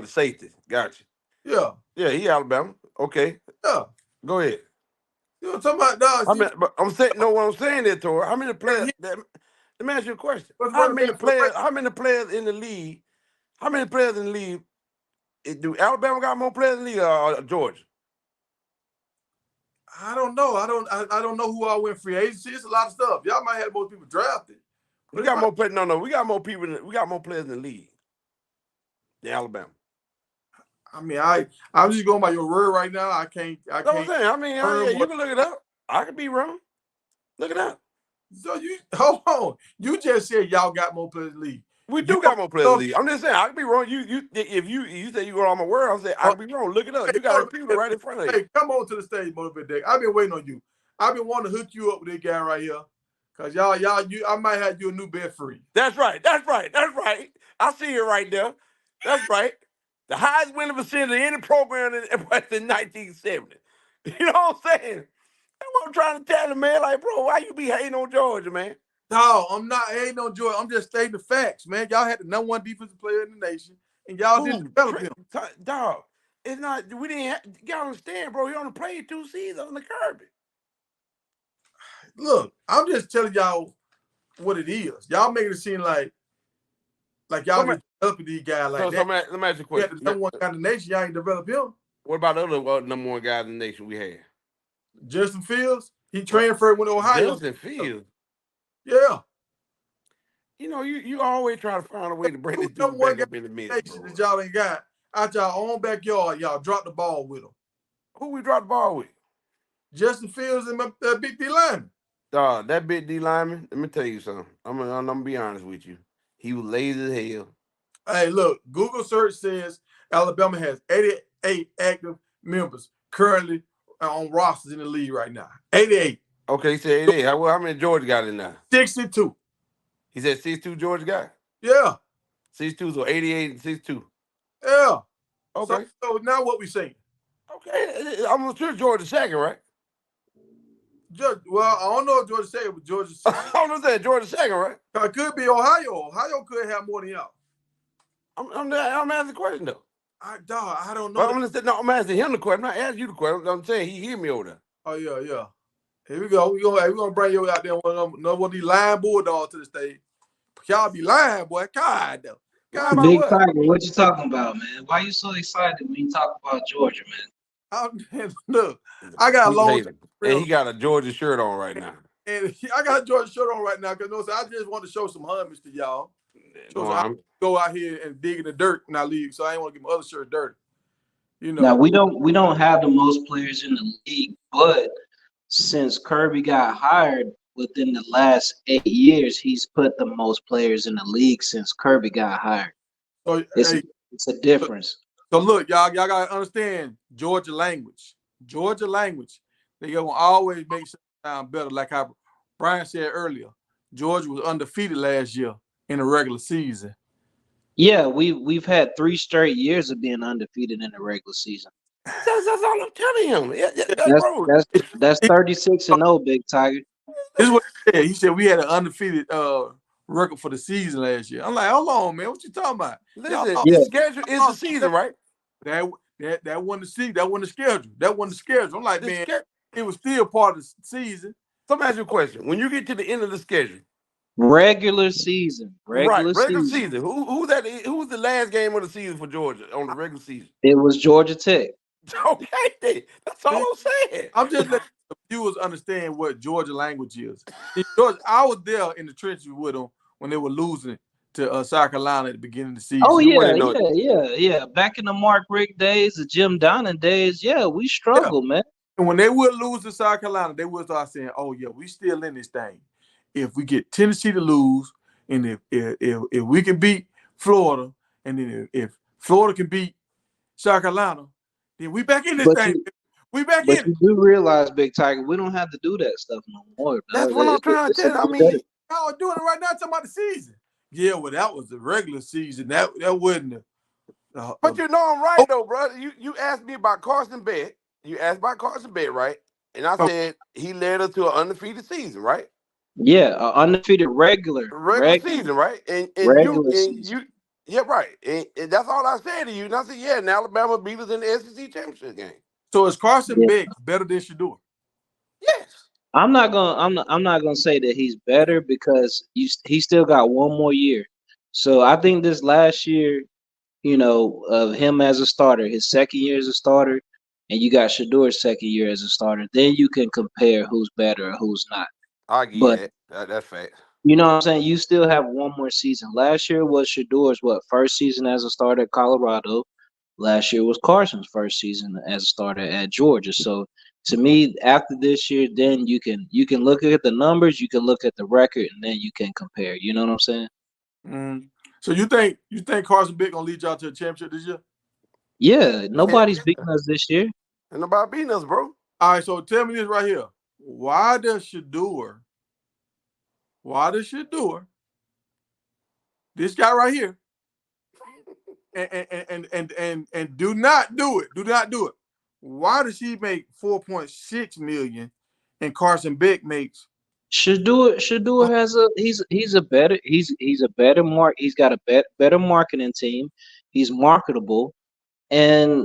The safety. Gotcha. Yeah. Yeah, he Alabama. Okay. Yeah. Go ahead. You know what I'm talking about? I Dawg, mean, but I'm saying no. What I'm saying there, Tor. How many players? he Let me ask you a question. was How running many back for the players? Ravens. How many players in the league? How many players in the league? Do Alabama got more players in the league or Georgia? I don't know. I don't know who all went free agency. It's a lot of stuff. Y'all might have more people drafted. We But it got might, more players. No. We got more people. We got more players in the league than Alabama. I mean, I'm just going by your word right now. I can't That's what I'm saying. I mean, yeah, you can look it up. I could be wrong. Look it up. So you hold on. You just said y'all got more players in the league. We You do got more players in the league. I'm just saying I could be wrong. If you say you go on my word, I'm saying I could be wrong. Look it up. You got a computer right in front of you. Hey, come on to the stage, Motivate Dick. I've been waiting on you. I've been wanting to hook you up with this guy right here. Cause I might have you a new bed free. That's right. I see it right there. That's right. The highest winning percentage of any program in 1970. You know what I'm saying? That's what I'm trying to tell him, man. Like, bro, why you be hating on Georgia, man? No, I'm not hating on Georgia. I'm just stating the facts, man. Y'all had the number one defensive player in the nation, and y'all didn't develop him. Dog, it's not. We didn't. Y'all understand, bro? He only played 2 seasons on the Kirby. Look, I'm just telling y'all what it is. Y'all making it seem like y'all just developing these guys like that. Let me ask you a question. You had the number one guy in the nation. Y'all ain't develop him. What about the other number one guys in the nation we had? Justin Fields. He transferred with Ohio. Justin Fields. Yeah. You know, you always try to find a way to bring this dude back up in the mix. That y'all ain't got out y'all own backyard. Y'all dropped the ball with him. Who we dropped the ball with? Justin Fields and that big D lineman. That big D lineman. Let me tell you something. I'm gonna be honest with you. He was lazy as hell. Hey, look. Google search says Alabama has 88 active members currently on rosters in the league right now. 88. Okay, he said 88. How many Georgia got in there? 62. He said 62 Georgia got? Yeah. 62, so 88 and 62. Yeah. Okay. So now what we saying? Okay. I'm sure Georgia second, right? Well, I don't know if Georgia second, but Georgia second. I don't know Georgia second, right? It could be Ohio. Ohio could have more than y'all. I'm asking the question though. I don't know. Well, I'm asking him the question. I'm not asking you the question. I'm saying he hear me over there. Oh yeah. Here we go. We're gonna bring you out there one of these lying bulldogs to the stage. Y'all be lying, boy. God though. Big Tiger, what you talking about, man? Why you so excited when you talk about Georgia, man? Look, I got a long and he got a Georgia shirt on right now. And I got a Georgia shirt on right now because I just want to show some homage to y'all. I go out here and dig in the dirt and I leave, so I ain't want to get my other shirt dirty. You know. Now we don't have the most players in the league, but since Kirby got hired within the last 8 years, he's put the most players in the league since Kirby got hired. So it's a difference. So look, y'all gotta understand Georgia language. Georgia language. They gonna always make something sound better. Like how Brian said earlier, Georgia was undefeated last year in the regular season. Yeah, we've had 3 straight years of being undefeated in the regular season. That's all I'm telling him. That's 36-0, Big Tiger. This is what he said. He said we had an undefeated record for the season last year. I'm like, hold on, man. What you talking about? Listen, the schedule is the season, right? That wasn't the season. That wasn't the schedule. That wasn't the schedule. I'm like, man, it was still part of the season. So let me ask you a question. When you get to the end of the schedule, regular season. Regular season. Who's the last game of the season for Georgia on the regular season? It was Georgia Tech. Okay, that's all I'm saying. I'm just letting the viewers understand what Georgia language is. Georgia, I was there in the trenches with them when they were losing to South Carolina at the beginning of the season. Oh yeah. Back in the Mark Richt days, the Jim Donnan days, we struggled, man. And when they would lose to South Carolina, they would start saying, "Oh yeah, we still in this thing. If we get Tennessee to lose, and if we can beat Florida, and then if Florida can beat South Carolina, then we back in this thing. We back in. But you do realize, Big Tiger, we don't have to do that stuff no more. That's what I'm trying to tell you. I mean, y'all are doing it right now. Talking about the season. Yeah, well, that was the regular season. That wasn't. But you know I'm right though, brother. You asked me about Carson Bett. You asked about Carson Bett, right? And I said he led us to an undefeated season, right? Yeah, undefeated regular season, right? And Yeah, right. And that's all I said to you. And I said, yeah, and Alabama beat us in the SEC championship game. So is Carson Yeah. Beck better than Shador? Yes. I'm not gonna say that he's better because he still got one more year. So I think this last year, of him as a starter, his second year as a starter, and you got Shador's second year as a starter, then you can compare who's better or who's not. I'll give you But that. That's fact. you know what I'm saying? You still have one more season. Last year was Shador's first season as a starter at Colorado. Last year was Carson's first season as a starter at Georgia. So to me, after this year, then you can look at the numbers, you can look at the record, and then you can compare. You know what I'm saying? Mm. So you think Carson Beck gonna lead y'all to a championship this year? Yeah, Hell nobody's yeah. beating us this year. Ain't nobody beating us, bro. All right, so tell me this right here. Why does Shador, this guy right here, and do not do it. Do not do it. Why does he make 4.6 million and Carson Beck makes Shador has he's got a better marketing team. He's marketable, and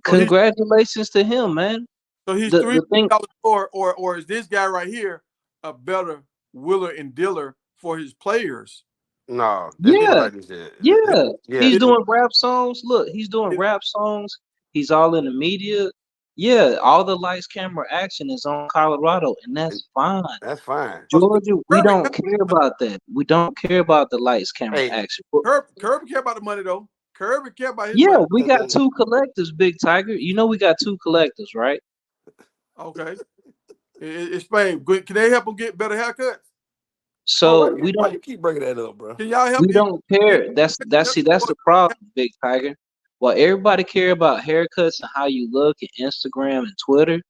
so he's congratulations to him, man. so he's The $3 the thing, million or is this guy right here a better willer and dealer for his players? No, this is yeah, like you said. yeah, Yeah, he's Is, doing rap songs. Look, he's doing is, rap songs. He's all in the media. Yeah, all the lights, camera, action is on Colorado, and and that's fine. that's fine. Georgia, we Kirby, don't care about that. We don't care about the lights, camera, Hey, action. Kirby care about the money though. Kirby care about his Yeah, money. we got two collectives, Big Tiger. You know we got two collectives, right? Okay. Explain. Can they help him get better haircuts? bro, So we why don't you keep bringing that up, bro? Can y'all help we him don't get care. That's the problem, Big Tiger. Well, everybody care about haircuts and how you look and Instagram and Twitter.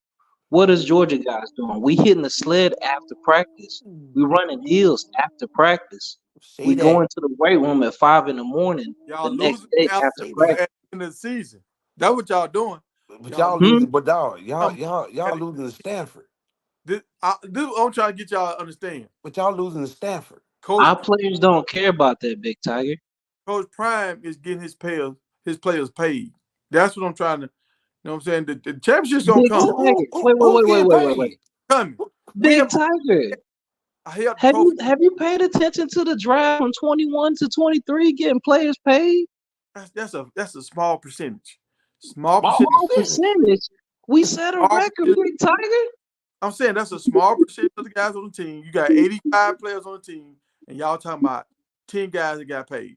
What is Georgia guys doing? We hitting the sled after practice. We running hills after practice. Say We that. going to the weight room at 5 in the morning y'all the next losing day after after Say at that. practice. the end of the season? That's what y'all doing. But Y'all y'all losing. Hmm? losing, but dog, y'all, Um, y'all, at y'all the- losing to Stanford. this I'm trying to get y'all to understand. But y'all losing to Stanford. Coach Our players don't care about that, Big Tiger. Coach Prime is getting his players paid. That's what I'm trying to. You know what I'm saying? The championship's gonna Big come. Tiger. Wait, wait, Who's wait, wait, getting wait, wait, wait. paid? Coming. We Big have Tiger. held the Have trophy. you have you paid attention to the draft from 21 to 23 getting players paid? That's a small percentage. Small Small percentage. Small percentage. percentage. We set a Small record, percentage. Big Tiger. I'm saying that's a small percentage of the guys on the team. You got 85 players on the team, and y'all talking about 10 guys that got paid.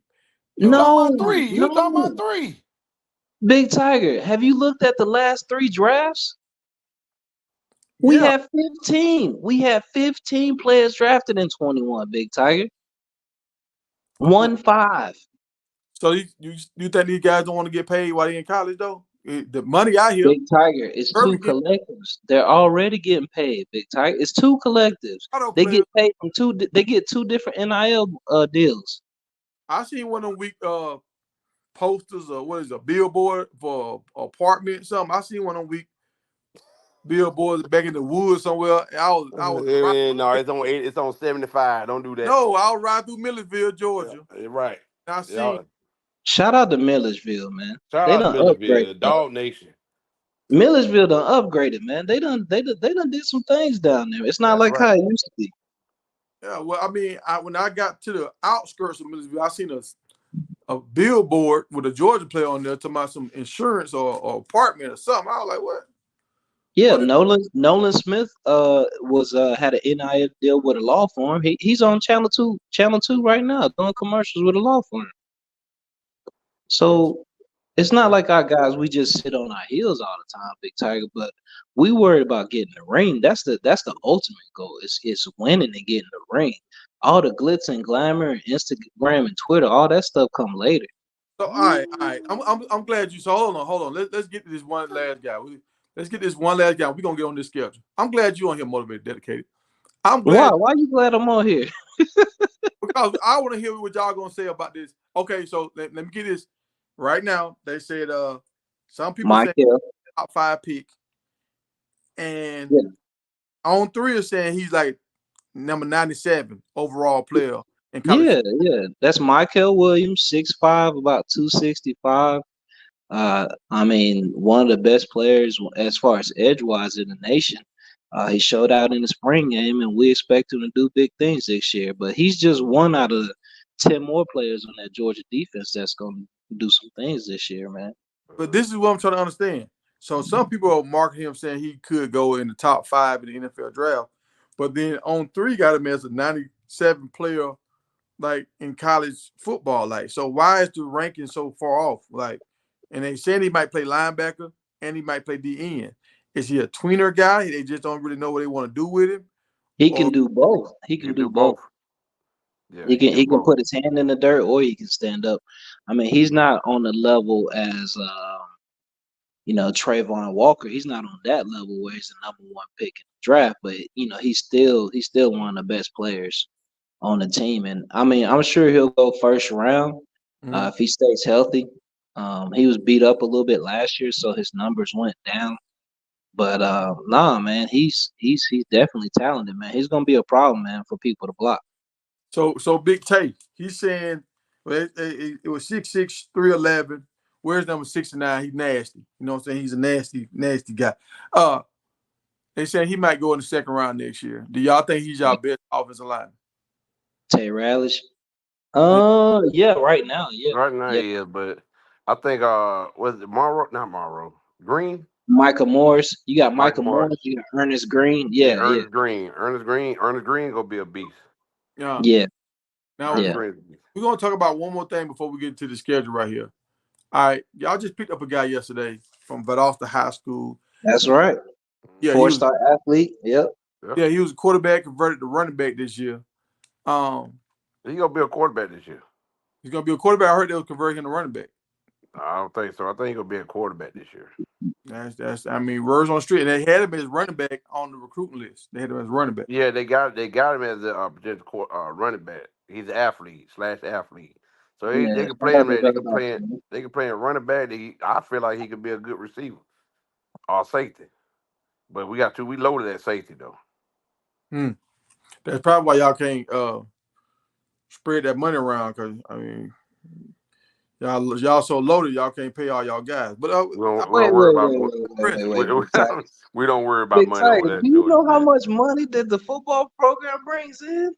You So talking No, about three? You talking about no. three? Big Tiger, have you looked at the last three drafts? We yeah. had 15. We had 15 players drafted in 21, Big Tiger. 1-5. So you think these guys don't want to get paid while they in college though? The money out here, Big Tiger, it's two Kirby get collectives. They're already getting paid. Big Tiger, it's two collectives. auto They players. get paid from two. They get two different NIL deals. I seen one of them week posters or what is it, a billboard for apartment something. I seen one of them week billboards back in the woods somewhere. I was right. No, it's on eight. It's on 75. Don't do that. No, I was riding through Milledgeville, Yeah, Georgia, right. and I seen Y'all, Shout out to Milledgeville, man. shout They out to done upgraded. Millersville, Dog Nation. Milledgeville done upgraded, man. They done did some things down there. It's not That's like how right. it used to be. yeah. Well, I mean, when I got to the outskirts of Milledgeville, I seen a billboard with a Georgia player on there talking about some insurance or apartment or something. I was like, what? Yeah, What? Nolan Smith was had an NIL deal with a law firm. He's on Channel 2 right now doing commercials with a law firm. So it's not like our guys we just sit on our heels all the time, Big Tiger, but we worried about getting the ring. That's the ultimate goal. It's winning and getting the ring. All the glitz and glamour and Instagram and Twitter, all that stuff come later. So all right. I'm glad you. So hold on. Let's get to this one last guy. Let's get this one last guy. We're gonna get on this schedule. I'm glad you on here, motivated, dedicated. I'm Why? glad Why you glad I'm on here? because I want to hear what y'all gonna say about this. Okay, so let me get this right now. They said some people say Michael. top 5 pick, and Yeah. on 3 are saying he's like number 97 overall player. in college Yeah, football. yeah. That's Michael Williams, 6'5", about 265. I mean, one of the best players as far as edgewise in the nation. He showed out in the spring game, and we expect him to do big things this year. But he's just one out of 10 more players on that Georgia defense that's going to do some things this year, man. But this is what I'm trying to understand. So some people are marking him saying he could go in the top 5 in the NFL draft, but then on 3 got him as a 97 player like in college football. Like, so why is the ranking so far off? Like, and they said he might play linebacker and he might play D end. Is he a tweener guy? They just don't really know what they want to do with him. He Or can do both. He He can can do do both. both. Yeah, He he can can do he can both. put his hand in the dirt or he can stand up. I mean, he's not on the level as Trayvon Walker. He's not on that level where he's the #1 pick in the draft, but he's still one of the best players on the team. And I mean, I'm sure he'll go first round mm-hmm. if he stays healthy. He was beat up a little bit last year, so his numbers went down. But nah, man, he's definitely talented, man. He's gonna be a problem, man, for people to block. So Big Tay, he's saying well, it was 6'6", 311. Where's number 69? He's nasty. You know what I'm saying? He's a nasty guy. They saying he might go in the second round next year. Do y'all think he's our best offensive lineman? Tay Ralish. Yeah. Yeah, right now, yeah, Right now yeah. he is, but I think was it Monroe? Not Monroe. Green? Michael Morris, you got Mike Michael Morris. Morris, you got Ernest Green. Yeah, Yeah, yeah, Ernest Green. Ernest Green gonna be a beast. Yeah. yeah, Now Ernest yeah. Green is a beast. we're gonna talk about one more thing before we get into the schedule right here. All right, y'all just picked up a guy yesterday from Valdosta High School. That's right. Yeah, he was. 4-star athlete. Yep. Yeah. Yeah, he was a quarterback converted to running back this year. Um, He gonna be a quarterback this year. he's gonna be a quarterback. I heard they was converting him to running back. I don't think so. I think he gonna be a quarterback this year. That's. I mean, words on the street, and they had him as running back on the recruiting list. They had him as running back. Yeah, they got him as a potential running back. He's an athlete / athlete. So Yeah. they can Shout play out him. to They can Vegas, play. man. They can play him running back. I feel like he could be a good receiver or safety. But we loaded at safety though. Hmm. That's probably why y'all can't spread that money around because I mean y'all so loaded y'all can't pay all y'all guys. But We don't Wait, worry wait, about wait, wait, wait, we, wait, we, wait, Big Ty. we don't worry about Big money Ty, over do there, you Jordan, know how man. much money that the football program brings in?